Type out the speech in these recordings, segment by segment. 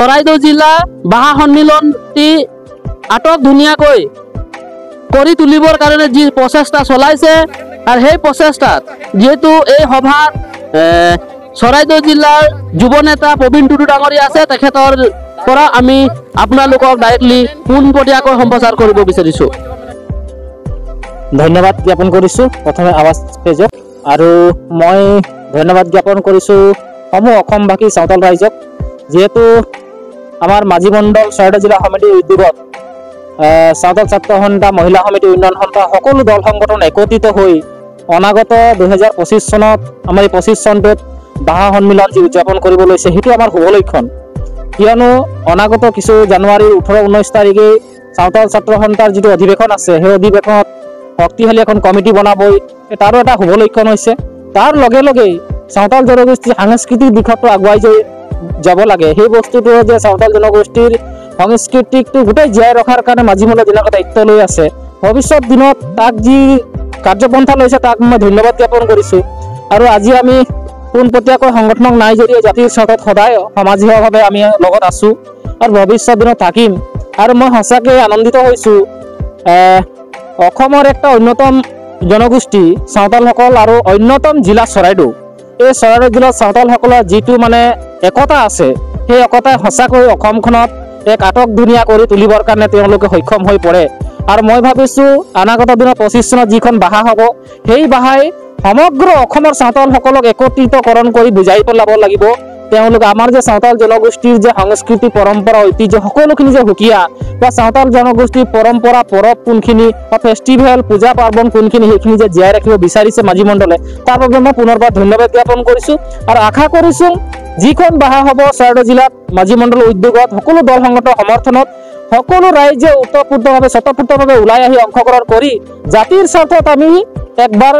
চৰাইদেউ জিলা ভাষা সন্মিলনটি আটক ধুনীয়াকৈ কৰি তুলিবৰ কাৰণে যি প্ৰচেষ্টা চলাইছে আৰু সেই প্ৰচেষ্টাত যেহেতু এই সভাত চৰাইদেউ জিলাৰ যুৱ নেতা প্ৰবীণ টুডু ডাঙৰীয়া আছে, তেখেতৰ পৰা আমি আপোনালোকক ডাইৰেক্টলি পোনপটীয়াকৈ সম্প্ৰচাৰ কৰিব বিচাৰিছোঁ। ধন্যবাদ জ্ঞাপন কৰিছোঁ প্ৰথমে আৱাজ পেজক, আৰু মই ধন্যবাদ জ্ঞাপন কৰিছোঁ সমূহ অসমবাসী চাওতাল ৰাইজক, যিহেতু আমাৰ মাঝি মণ্ডল চৰাইদেউ জিলা সমিতিৰ উদ্যোগত চাওতাল ছাত্ৰ সন্থা, মহিলা সমিতি, উন্নয়ন সন্থা সকলো দল সংগঠন একত্ৰিত হৈ অনাগত 2025 চনত আমাৰ এই 25 চনটোত ভাষা সন্মিলন যি উদযাপন কৰিব লৈছে সেইটো আমাৰ শুভ লক্ষণ। কিয়নো অনাগত কিছু জানুৱাৰীৰ 18-19 তাৰিখে চাওতাল ছাত্ৰ সন্থাৰ যিটো অধিৱেশন আছে, সেই অধিৱেশনত শক্তিশালী এখন কমিটি বনাবই, তাৰো এটা শুভ লক্ষণ হৈছে। তাৰ লগে লগে চাওতাল জনগোষ্ঠীৰ সাংস্কৃতিক দিশতো আগুৱাই যাব লাগে। সেই বস্তুটো যে চাওতাল জনগোষ্ঠীৰ সংস্কৃতিকটো গোটেই জীয়াই ৰখাৰ কাৰণে মাঝি মণ্ডল যিবিলাক দায়িত্ব লৈ আছে, ভৱিষ্যত দিনত তাক যি কাৰ্যপন্থা লৈছে তাক মই ধন্যবাদ জ্ঞাপন কৰিছোঁ। আৰু আজি আমি পোনপটীয়াকৈ সংগঠনক নাই যদিও জাতিৰ স্বাৰ্থত সদায় সামাজিকভাৱে আমি লগত আছোঁ আৰু ভৱিষ্যত দিনত থাকিম। আৰু মই সঁচাকৈ আনন্দিত হৈছোঁ, অসমৰ একটা অন্যতম জনগোষ্ঠী চাওতালসকল আৰু অন্যতম জিলা চৰাইদেউ। এই চৰাইদেউ জিলাত চাওতালসকলৰ যিটো মানে একতা আছে, সেই একতাই সঁচাকৈ অসমখনত এক আটক ধুনীয়া কৰি তুলিবৰ কাৰণে তেওঁলোকে সক্ষম হৈ পৰে। আৰু মই ভাবিছোঁ অনাগত দিনত 25 চনত যিখন ভাষা হ'ব, সেই ভাষাই সমগ্ৰ অসমৰ চাওতালসকলক একত্ৰিতকৰণ কৰি বুজাই পেলাব লাগিব। তেওঁলোক আমাৰ যে চাওতাল জনগোষ্ঠীৰ যে সংস্কৃতি, পৰম্পৰা, ঐতিহ্য সকলোখিনি যে সুকীয়া, বা চাওতাল জনগোষ্ঠীৰ পৰম্পৰা, পৰব কোনখিনি, বা ফেষ্টিভেল, পূজা পাৰ্বণ কোনখিনি, সেইখিনি যে জীয়াই ৰাখিব বিচাৰিছে মাঝি মণ্ডলে, তাৰ বাবে মই পুনৰবাৰ ধন্যবাদ জ্ঞাপন কৰিছোঁ। আৰু আশা কৰিছোঁ যিখন ভাষা হ'ব চৰাইদেউ জিলাত মাঝি মণ্ডলৰ উদ্যোগত, সকলো দল সংগঠনৰ সমৰ্থনত সকলো ৰাইজে স্বতঃস্ফূৰ্তভাৱে ওলাই আহি অংশগ্ৰহণ কৰি জাতিৰ স্বাৰ্থত আমি একবাৰ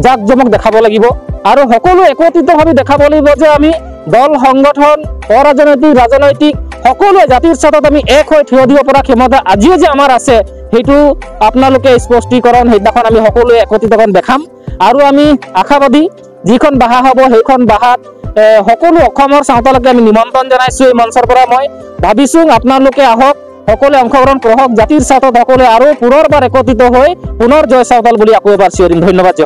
জাক জমক দেখাব লাগিব। আৰু সকলো একত্ৰিতভাৱে দেখাব লাগিব যে আমি দল সংগঠন, অৰাজনৈতিক, ৰাজনৈতিক সকলোৱে জাতিৰ স্বাৰ্থত আমি এক হৈ থিয় দিব পৰা ক্ষমতা আজিও যে আমাৰ আছে, সেইটো আপোনালোকে স্পষ্টীকৰণ সেইদিনাখন আমি সকলোৱে একত্ৰিতকৰণ দেখাম। আৰু আমি আশাবাদী যিখন ভাষা হ'ব সেইখন ভাষাত সকলো অসমৰ চাওতালকে আমি নিমন্ত্ৰণ জনাইছোঁ। এই মঞ্চৰ পৰা মই ভাবিছোঁ আপোনালোকে আহক, সকলোৱে অংশগ্ৰহণ কৰক, জাতিৰ স্বাৰ্থত সকলোৱে আৰু পুনৰবাৰ একত্ৰিত হৈ পুনৰ জয় চাওতাল বুলি আকৌ এবাৰ চিঞৰিম। ধন্যবাদ।